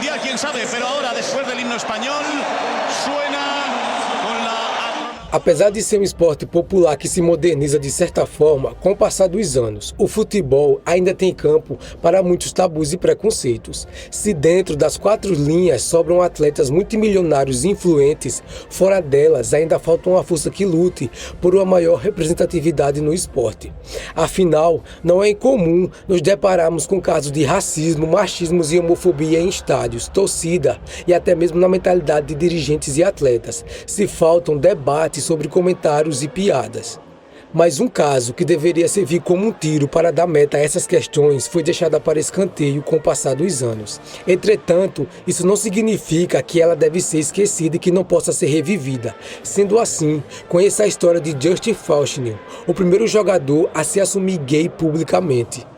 Mundial, quién sabe, pero ahora, después del himno español, suena con la... Apesar de ser um esporte popular que se moderniza de certa forma, com o passar dos anos, o futebol ainda tem campo para muitos tabus e preconceitos. Se dentro das 4 linhas sobram atletas multimilionários e influentes, fora delas ainda falta uma força que lute por uma maior representatividade no esporte. Afinal, não é incomum nos depararmos com casos de racismo, machismo e homofobia em estádios, torcida e até mesmo na mentalidade de dirigentes e atletas. Se faltam debates sobre comentários e piadas. Mas um caso que deveria servir como um tiro para dar meta a essas questões foi deixado para escanteio com o passar dos anos. Entretanto, isso não significa que ela deve ser esquecida e que não possa ser revivida. Sendo assim, conheça a história de Justin Fashanu, o primeiro jogador a se assumir gay publicamente.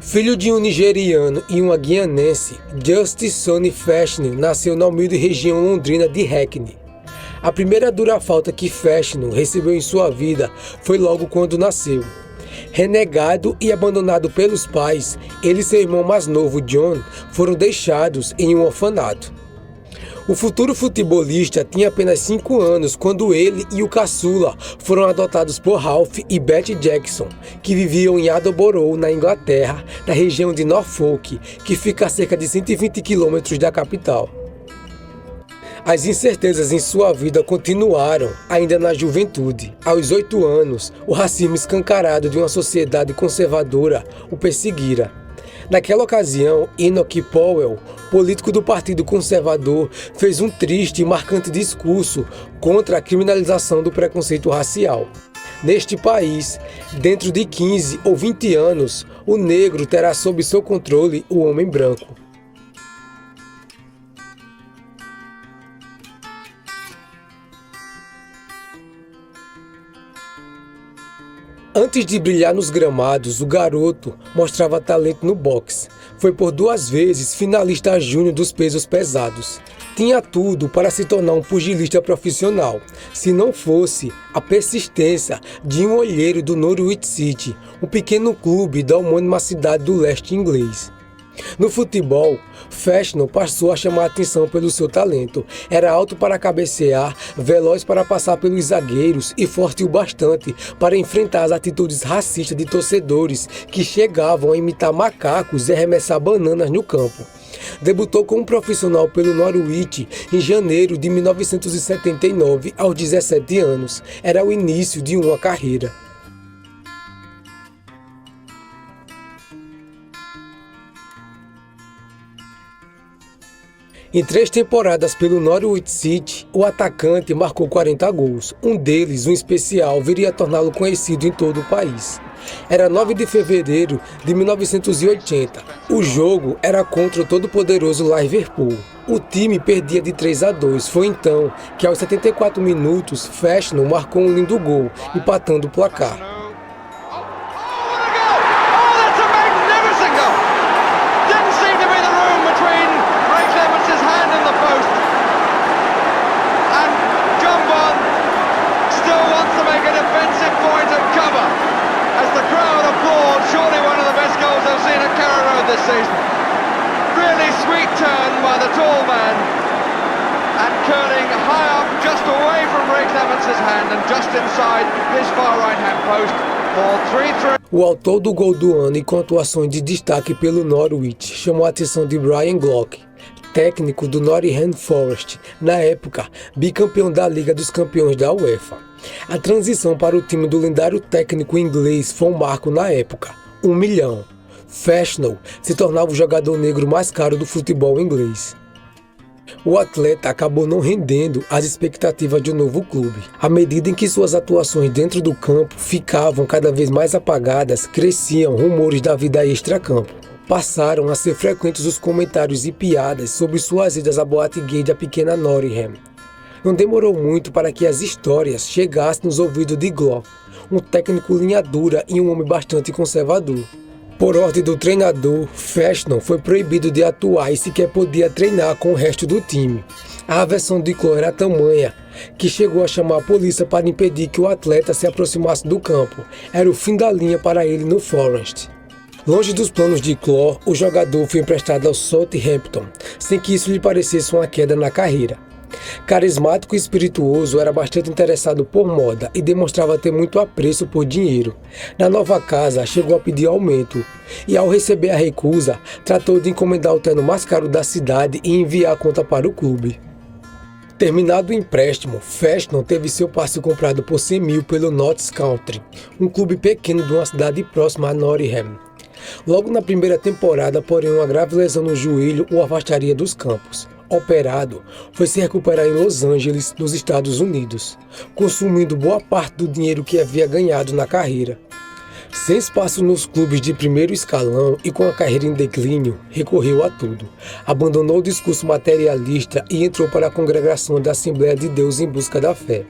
Filho de um nigeriano e uma guianense, Justin Sonny Fashanu nasceu na humilde região londrina de Hackney. A primeira dura falta que Fashanu recebeu em sua vida foi logo quando nasceu. Renegado e abandonado pelos pais, ele e seu irmão mais novo, John, foram deixados em um orfanato. O futuro futebolista tinha apenas 5 anos quando ele e o caçula foram adotados por Ralph e Betty Jackson, que viviam em Attleborough, na Inglaterra, na região de Norfolk, que fica a cerca de 120 quilômetros da capital. As incertezas em sua vida continuaram ainda na juventude. Aos 8 anos, o racismo escancarado de uma sociedade conservadora o perseguira. Naquela ocasião, Enoch Powell, político do Partido Conservador, fez um triste e marcante discurso contra a criminalização do preconceito racial. Neste país, dentro de 15 ou 20 anos, o negro terá sob seu controle o homem branco. Antes de brilhar nos gramados, o garoto mostrava talento no boxe. Foi por 2 vezes finalista júnior dos pesos pesados. Tinha tudo para se tornar um pugilista profissional, se não fosse a persistência de um olheiro do Norwich City, um pequeno clube da homônima cidade do leste inglês. No futebol, Fashanu passou a chamar a atenção pelo seu talento. Era alto para cabecear, veloz para passar pelos zagueiros e forte o bastante para enfrentar as atitudes racistas de torcedores que chegavam a imitar macacos e arremessar bananas no campo. Debutou como profissional pelo Norwich em janeiro de 1979, aos 17 anos. Era o início de uma carreira. Em 3 temporadas pelo Norwich City, o atacante marcou 40 gols. Um deles, um especial, viria a torná-lo conhecido em todo o país. Era 9 de fevereiro de 1980. O jogo era contra o todo-poderoso Liverpool. O time perdia de 3-2. Foi então que, aos 74 minutos, Fashanu marcou um lindo gol, empatando o placar. This season. Really sweet turn by the tall man and curling high up just away from Ray Clements' hand and just inside his far right hand post for 3-3. O autor do gol do ano e com atuações de destaque pelo Norwich chamou a atenção de Brian Glock, técnico do Nottingham Forest, na época bicampeão da Liga dos Campeões da UEFA. A transição para o time do lendário técnico inglês foi um marco na época, 1 milhão. Fashanu se tornava o jogador negro mais caro do futebol inglês. O atleta acabou não rendendo às expectativas de um novo clube. À medida em que suas atuações dentro do campo ficavam cada vez mais apagadas, cresciam rumores da vida extra-campo. Passaram a ser frequentes os comentários e piadas sobre suas idas à boate gay da pequena Nottingham. Não demorou muito para que as histórias chegassem nos ouvidos de Glock, um técnico linha dura e um homem bastante conservador. Por ordem do treinador, Fashanu foi proibido de atuar e sequer podia treinar com o resto do time. A aversão de Glock era tamanha que chegou a chamar a polícia para impedir que o atleta se aproximasse do campo. Era o fim da linha para ele no Forest. Longe dos planos de Clore, o jogador foi emprestado ao Southampton, sem que isso lhe parecesse uma queda na carreira. Carismático e espirituoso, era bastante interessado por moda e demonstrava ter muito apreço por dinheiro. Na nova casa, chegou a pedir aumento e, ao receber a recusa, tratou de encomendar o terno mais caro da cidade e enviar a conta para o clube. Terminado o empréstimo, Fashanu teve seu passe comprado por 100 mil pelo Notts County, um clube pequeno de uma cidade próxima a Nottingham. Logo na primeira temporada, porém, uma grave lesão no joelho o afastaria dos campos. Operado, foi se recuperar em Los Angeles, nos Estados Unidos, consumindo boa parte do dinheiro que havia ganhado na carreira. Sem espaço nos clubes de primeiro escalão e com a carreira em declínio, recorreu a tudo. Abandonou o discurso materialista e entrou para a congregação da Assembleia de Deus em busca da fé.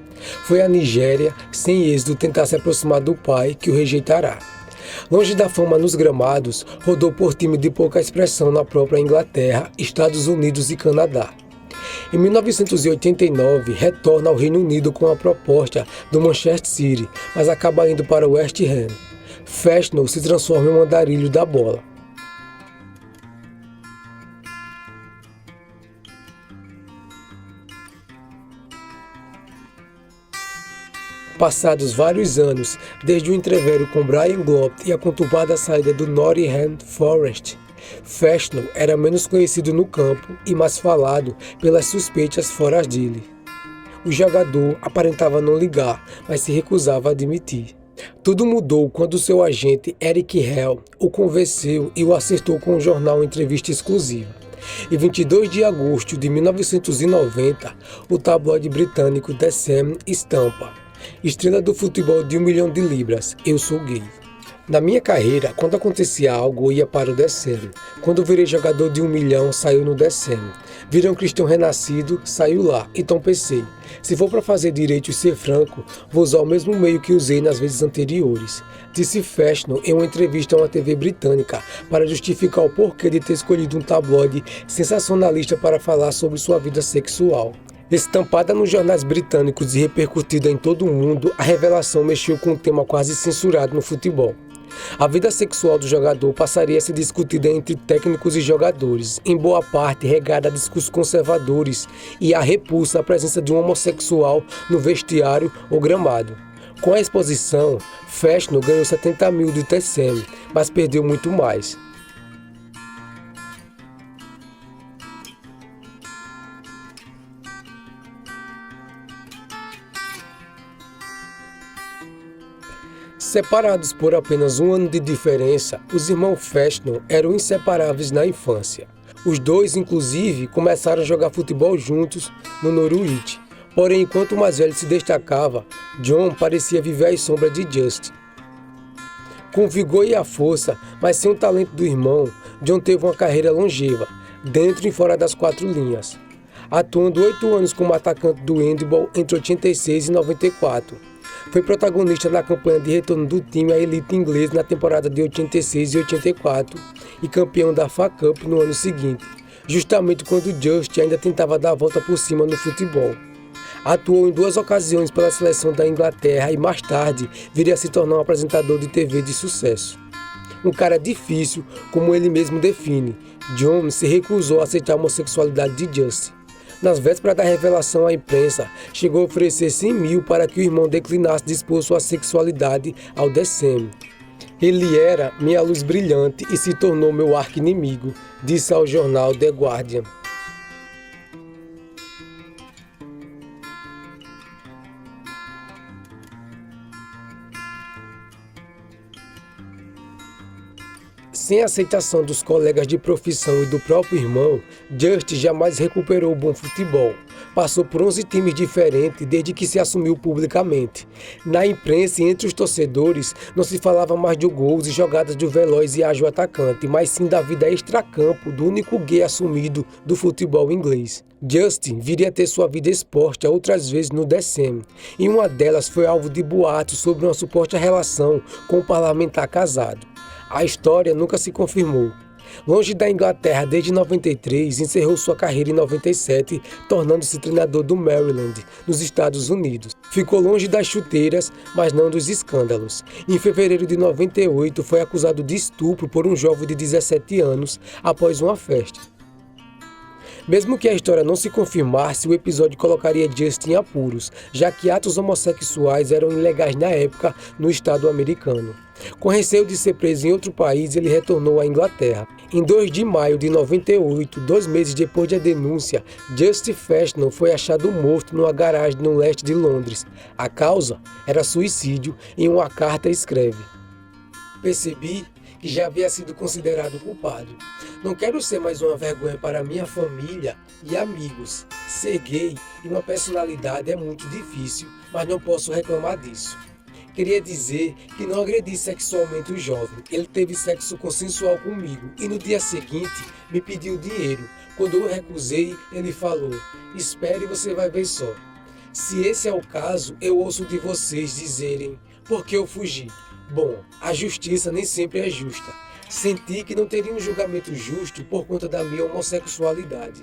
Foi à Nigéria, sem êxito, tentar se aproximar do pai, que o rejeitará. Longe da fama nos gramados, rodou por time de pouca expressão na própria Inglaterra, Estados Unidos e Canadá. Em 1989, retorna ao Reino Unido com a proposta do Manchester City, mas acaba indo para o West Ham. Fashanu se transforma em um andarilho da bola. Passados vários anos, desde o entrevero com Brian Globe e a conturbada saída do Nottingham Forest, Fashanu era menos conhecido no campo e mais falado pelas suspeitas fora dele. O jogador aparentava não ligar, mas se recusava a admitir. Tudo mudou quando seu agente Eric Hell o convenceu e o acertou com o jornal em entrevista exclusiva. Em 22 de agosto de 1990, o tabloide britânico The Sun estampa: estrela do futebol de 1 milhão de libras, eu sou gay. Na minha carreira, quando acontecia algo, eu ia para o The Sun. Quando virei jogador de 1 milhão, saiu no The Sun. Virei um cristão renascido, saiu lá. Então pensei, se for para fazer direito e ser franco, vou usar o mesmo meio que usei nas vezes anteriores. Disse Fashanu em uma entrevista a uma TV britânica para justificar o porquê de ter escolhido um tabloide sensacionalista para falar sobre sua vida sexual. Estampada nos jornais britânicos e repercutida em todo o mundo, a revelação mexeu com um tema quase censurado no futebol. A vida sexual do jogador passaria a ser discutida entre técnicos e jogadores, em boa parte regada a discursos conservadores e a repulsa à presença de um homossexual no vestiário ou gramado. Com a exposição, Fashanu ganhou 70 mil do TSM, mas perdeu muito mais. Separados por apenas um ano de diferença, os irmãos Fashanu eram inseparáveis na infância. Os dois, inclusive, começaram a jogar futebol juntos no Norwich. Porém, enquanto o mais velho se destacava, John parecia viver às sombras de Justin. Com o vigor e a força, mas sem o talento do irmão, John teve uma carreira longeva, dentro e fora das quatro linhas, atuando 8 anos como atacante do handball entre 86 e 94. Foi protagonista na campanha de retorno do time à elite inglesa na temporada de 86 e 84 e campeão da FA Cup no ano seguinte, justamente quando Justin ainda tentava dar a volta por cima no futebol. Atuou em 2 ocasiões pela seleção da Inglaterra e mais tarde viria a se tornar um apresentador de TV de sucesso. Um cara difícil, como ele mesmo define, John se recusou a aceitar a homossexualidade de Justin. Nas vésperas da revelação à imprensa, chegou a oferecer 100 mil para que o irmão declinasse de expor sua sexualidade ao The Sun. Ele era minha luz brilhante e se tornou meu arqui-inimigo, disse ao jornal The Guardian. Sem a aceitação dos colegas de profissão e do próprio irmão, Justin jamais recuperou o bom futebol. Passou por 11 times diferentes desde que se assumiu publicamente. Na imprensa e entre os torcedores, não se falava mais de gols e jogadas do veloz e ágil atacante, mas sim da vida extracampo do único gay assumido do futebol inglês. Justin viria a ter sua vida exposta outras vezes no The Sun. Em uma delas foi alvo de boatos sobre uma suposta relação com um parlamentar casado. A história nunca se confirmou. Longe da Inglaterra desde 93, encerrou sua carreira em 97, tornando-se treinador do Maryland, nos Estados Unidos. Ficou longe das chuteiras, mas não dos escândalos. Em fevereiro de 98, foi acusado de estupro por um jovem de 17 anos após uma festa. Mesmo que a história não se confirmasse, o episódio colocaria Justin em apuros, já que atos homossexuais eram ilegais na época no estado americano. Com receio de ser preso em outro país, ele retornou à Inglaterra. Em 2 de maio de 98, 2 meses depois da denúncia, Justin Fashanu foi achado morto numa garagem no leste de Londres. A causa era suicídio. Em uma carta escreve: "Percebi que já havia sido considerado culpado. Não quero ser mais uma vergonha para minha família e amigos. Ser gay e uma personalidade é muito difícil, mas não posso reclamar disso. Queria dizer que não agredi sexualmente o jovem. Ele teve sexo consensual comigo e no dia seguinte me pediu dinheiro. Quando eu recusei, ele falou: 'Espere, você vai ver só.' Se esse é o caso, eu ouço de vocês dizerem: 'Por que eu fugi?' Bom, a justiça nem sempre é justa. Senti que não teria um julgamento justo por conta da minha homossexualidade.